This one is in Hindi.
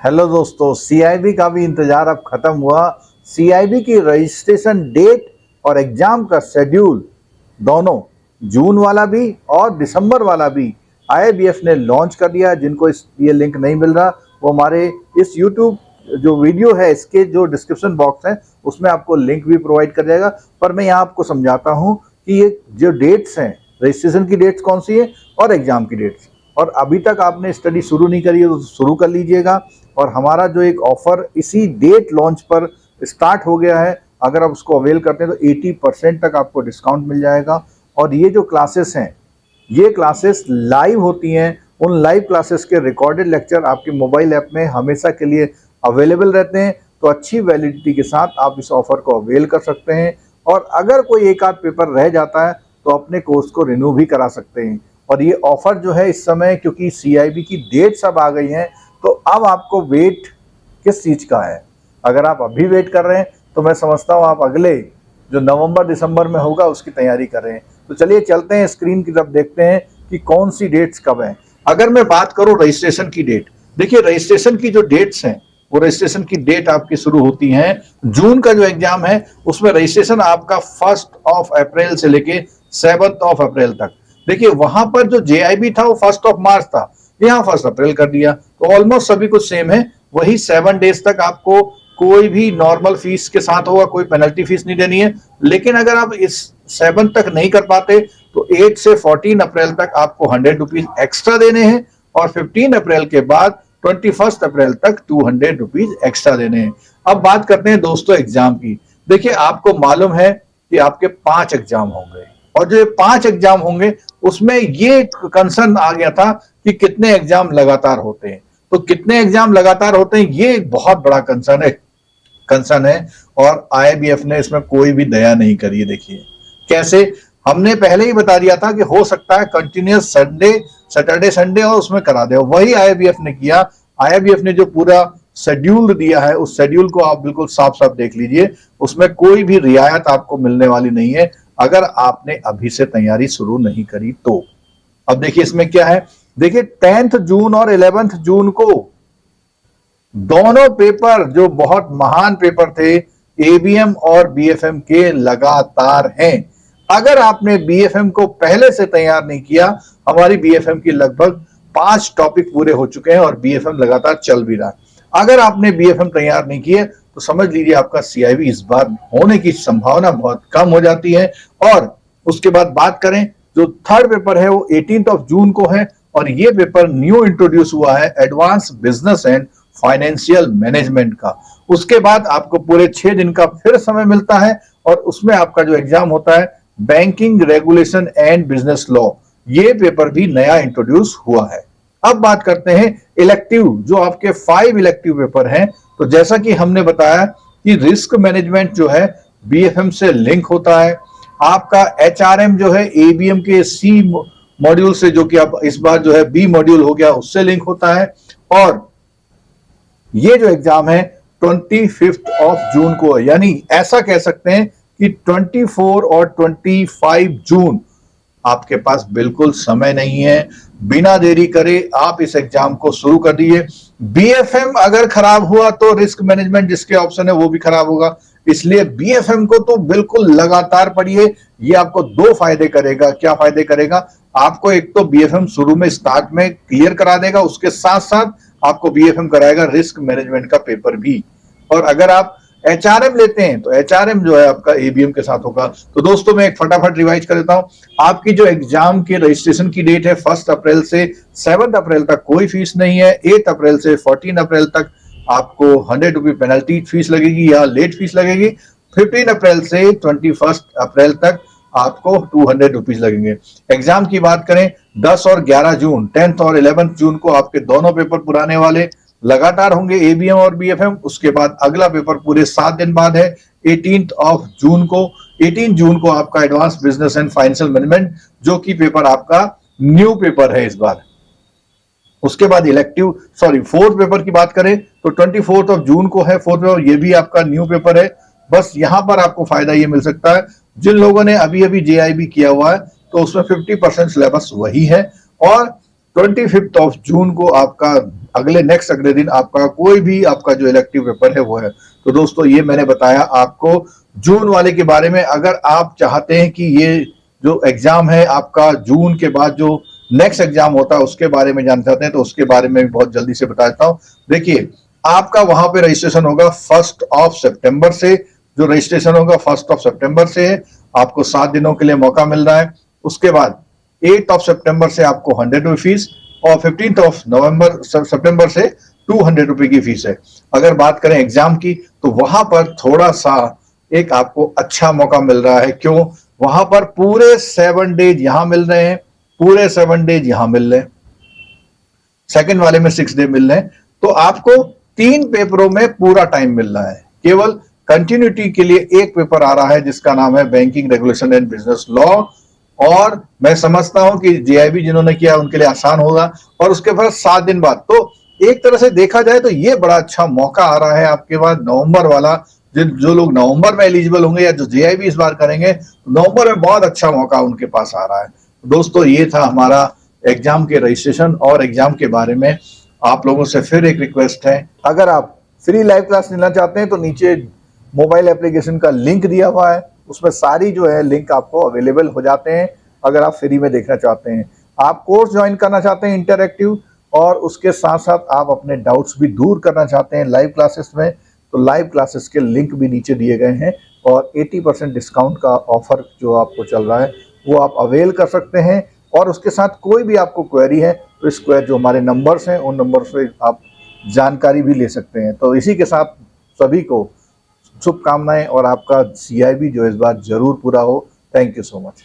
हेलो दोस्तों, सीआईबी का भी इंतजार अब खत्म हुआ। सीआईबी की रजिस्ट्रेशन डेट और एग्जाम का शेड्यूल दोनों, जून वाला भी और दिसंबर वाला भी, आईबीएफ ने लॉन्च कर दिया। जिनको इस ये लिंक नहीं मिल रहा वो हमारे इस यूट्यूब जो वीडियो है इसके जो डिस्क्रिप्शन बॉक्स है उसमें आपको लिंक भी प्रोवाइड कर जाएगा। पर मैं यहाँ आपको समझाता हूँ कि ये जो डेट्स हैं, रजिस्ट्रेशन की डेट्स कौन सी है और एग्जाम की डेट्स, और अभी तक आपने स्टडी शुरू नहीं करी है तो शुरू कर लीजिएगा। और हमारा जो एक ऑफर इसी डेट लॉन्च पर स्टार्ट हो गया है, अगर आप उसको अवेल करते हैं तो 80% तक आपको डिस्काउंट मिल जाएगा। और ये जो क्लासेस हैं, ये क्लासेस लाइव होती हैं। उन लाइव क्लासेस के रिकॉर्डेड लेक्चर आपके मोबाइल ऐप में हमेशा के लिए अवेलेबल रहते हैं। तो अच्छी वैलिडिटी के साथ आप इस ऑफर को अवेल कर सकते हैं। और अगर कोई एक आध पेपर रह जाता है तो अपने कोर्स को रिन्यू भी करा सकते हैं। और ये ऑफर जो है इस समय, क्योंकि सीआईबी की डेट सब आ गई हैं, तो अब आपको वेट किस चीज़ का है। अगर आप अभी वेट कर रहे हैं तो मैं समझता हूँ आप अगले जो नवंबर दिसंबर में होगा उसकी तैयारी कर रहे हैं। तो चलिए चलते हैं स्क्रीन की तरफ, देखते हैं कि कौन सी डेट्स कब हैं। अगर मैं बात करूं रजिस्ट्रेशन की डेट, देखिए रजिस्ट्रेशन की जो डेट्स हैं वो रजिस्ट्रेशन की डेट आपकी शुरू होती है जून का जो एग्जाम है उसमें रजिस्ट्रेशन आपका 1 अप्रैल से लेके 7 अप्रैल तक। देखिए वहां पर जो जेआईबी था वो 1 मार्च था, यहाँ 1 अप्रैल कर दिया। तो ऑलमोस्ट सभी कुछ सेम है। वही 7 डेज तक आपको कोई भी नॉर्मल फीस के साथ होगा, कोई पेनल्टी फीस नहीं देनी है। लेकिन अगर आप इस 7 तक नहीं कर पाते तो 8 से 14 अप्रैल तक आपको 100 रुपीज एक्स्ट्रा देने हैं, और 15 अप्रैल के बाद 21 अप्रैल तक 200 रुपीज एक्स्ट्रा देने हैं। अब बात करते हैं दोस्तों एग्जाम की। देखिए आपको मालूम है कि आपके 5 एग्जाम होंगे, और जो 5 एग्जाम होंगे उसमें ये कंसर्न आ गया था कि कितने एग्जाम लगातार होते हैं। तो कितने एग्जाम लगातार होते हैं ये एक बहुत बड़ा कंसर्न है, और आईबीएफ ने इसमें कोई भी दया नहीं करी है। देखिए कैसे, हमने पहले ही बता दिया था कि हो सकता है कंटिन्यूस सैटरडे संडे और उसमें करा दे, वही आईबीएफ ने किया। आईबीएफ ने जो पूरा शेड्यूल दिया है उस शेड्यूल को आप बिल्कुल साफ साफ देख लीजिए, उसमें कोई भी रियायत आपको मिलने वाली नहीं है अगर आपने अभी से तैयारी शुरू नहीं करी तो। अब देखिए इसमें क्या है, देखिए 10 जून और 11 जून को दोनों पेपर जो बहुत महान पेपर थे एबीएम और बीएफएम के लगातार हैं। अगर आपने बीएफएम को पहले से तैयार नहीं किया, हमारी बीएफएम की लगभग 5 टॉपिक पूरे हो चुके हैं और बीएफएम लगातार चल भी रहा है। अगर आपने बीएफएम तैयार नहीं किए तो समझ लीजिए आपका सीआईबी इस बार होने की संभावना बहुत कम हो जाती है। और उसके बाद बात करें, जो थर्ड पेपर है वो 18 जून को है, और ये पेपर न्यू इंट्रोड्यूस हुआ है advance business and financial management का। उसके बाद आपको पूरे 6 दिन का फिर समय मिलता है, और उसमें आपका जो एग्जाम होता है banking regulation and business law, ये पेपर भी नया इंट्रोड्यूस हुआ है। अब बात करते हैं इलेक्टिव, जो आपके 5 इलेक्टिव पेपर हैं। तो जैसा कि हमने बताया कि रिस्क मैनेजमेंट जो है बीएफएम से लिंक होता है, आपका एचआरएम जो है एबीएम के सी मॉड्यूल से, जो कि अब इस बार जो है बी मॉड्यूल हो गया, उससे लिंक होता है। और ये जो एग्जाम है 25 जून को है, यानी ऐसा कह सकते हैं कि 24 और 25 जून आपके पास बिल्कुल समय नहीं है। बिना देरी करे आप इस एग्जाम को शुरू कर दीजिए। बीएफएम अगर खराब हुआ तो रिस्क मैनेजमेंट जिसके ऑप्शन है वो भी खराब होगा, इसलिए बीएफएम को तो बिल्कुल लगातार पढ़िए। ये आपको 2 फायदे करेगा। क्या फायदे करेगा? आपको एक तो बीएफएम शुरू में स्टार्ट में क्लियर करा देगा, उसके साथ साथ आपको बीएफएम कराएगा रिस्क मैनेजमेंट का पेपर भी। और अगर आप एचआरएम लेते हैं तो एचआरएम जो है आपका एबीएम के साथ होगा। तो दोस्तों मैं एक फटाफट रिवाइज कर देता हूं। आपकी जो एग्जाम की रजिस्ट्रेशन की डेट है 1 अप्रैल से 7 अप्रैल तक कोई फीस नहीं है। 8 अप्रैल से 14 अप्रैल तक आपको 100 रुपये पेनल्टी फीस लगेगी या लेट फीस लगेगी। 15 अप्रैल से 21 अप्रैल तक आपको 200 रुपीज लगेंगे। एग्जाम की बात करें 10 और 11 जून, 10 और 11 जून को आपके दोनों पेपर पुराने वाले लगातार होंगे एबीएम और बीएफएम। उसके बाद अगला पेपर पूरे 7 दिन बाद है 18 जून को। 18 जून को आपका advance business and financial management, जो कि पेपर आपका न्यू पेपर है इस बार। उसके बाद फोर्थ पेपर की बात करें तो 24 जून को है फोर्थ पेपर, ये भी आपका न्यू पेपर है। बस यहां पर आपको फायदा ये मिल सकता है जिन लोगों ने अभी अभी जेआईबी किया हुआ है तो उसमें 50% सिलेबस वही है, और 25 ऑफ जून को आपका अगले दिन आपका कोई भी आपका जो इलेक्टिव पेपर है वो है। तो दोस्तों ये मैंने बताया आपको जून वाले के बारे में। अगर आप चाहते हैं कि ये जो एग्जाम है आपका जून के बाद जो नेक्स्ट एग्जाम होता है उसके बारे में जानना चाहते हैं तो उसके बारे में भी बहुत जल्दी से बता देता हूं। देखिए आपका वहां पे रजिस्ट्रेशन होगा 1 सितंबर से, जो रजिस्ट्रेशन होगा 1 सितंबर से है। आपको 7 दिनों के लिए मौका मिल रहा है। उसके बाद 8 सितंबर से आपको 100 रुपये फीस और 15 सितंबर से 200 रुपये की फीस है। अगर बात करें एग्जाम की तो वहां पर थोड़ा सा एक आपको अच्छा मौका मिल रहा है। क्यों? वहां पर पूरे 7 डेज यहां मिल रहे हैं, पूरे 7 डेज यहां मिल रहे हैं, सेकंड वाले में 6 डे मिल रहे हैं। तो आपको 3 पेपरों में पूरा टाइम मिल रहा है। केवल कंटिन्यूटी के लिए एक पेपर आ रहा है जिसका नाम है banking regulation and business law, और मैं समझता हूं कि जेआईबी जिन्होंने किया उनके लिए आसान होगा। और उसके बाद 7 दिन बाद, तो एक तरह से देखा जाए तो ये बड़ा अच्छा मौका आ रहा है आपके पास नवंबर वाला। जो लोग नवंबर में एलिजिबल होंगे या जो जेआईबी इस बार करेंगे, नवंबर में बहुत अच्छा मौका उनके पास आ रहा है। दोस्तों ये था हमारा एग्जाम के रजिस्ट्रेशन और एग्जाम के बारे में। आप लोगों से फिर एक रिक्वेस्ट है, अगर आप फ्री लाइव क्लास लेना चाहते हैं तो नीचे मोबाइल एप्लीकेशन का लिंक दिया हुआ है, उसमें सारी जो है लिंक आपको अवेलेबल हो जाते हैं अगर आप फ्री में देखना चाहते हैं। आप कोर्स ज्वाइन करना चाहते हैं इंटरैक्टिव, और उसके साथ साथ आप अपने डाउट्स भी दूर करना चाहते हैं लाइव क्लासेस में, तो लाइव क्लासेस के लिंक भी नीचे दिए गए हैं। और 80% डिस्काउंट का ऑफर जो आपको चल रहा है वो आप अवेल कर सकते हैं। और उसके साथ कोई भी आपको क्वेरी है तो इस क्वेरी जो हमारे नंबर्स हैं उन नंबर से आप जानकारी भी ले सकते हैं। तो इसी के साथ सभी को शुभकामनाएं और आपका सीआईबी जो इस बार जरूर पूरा हो। Thank you so much.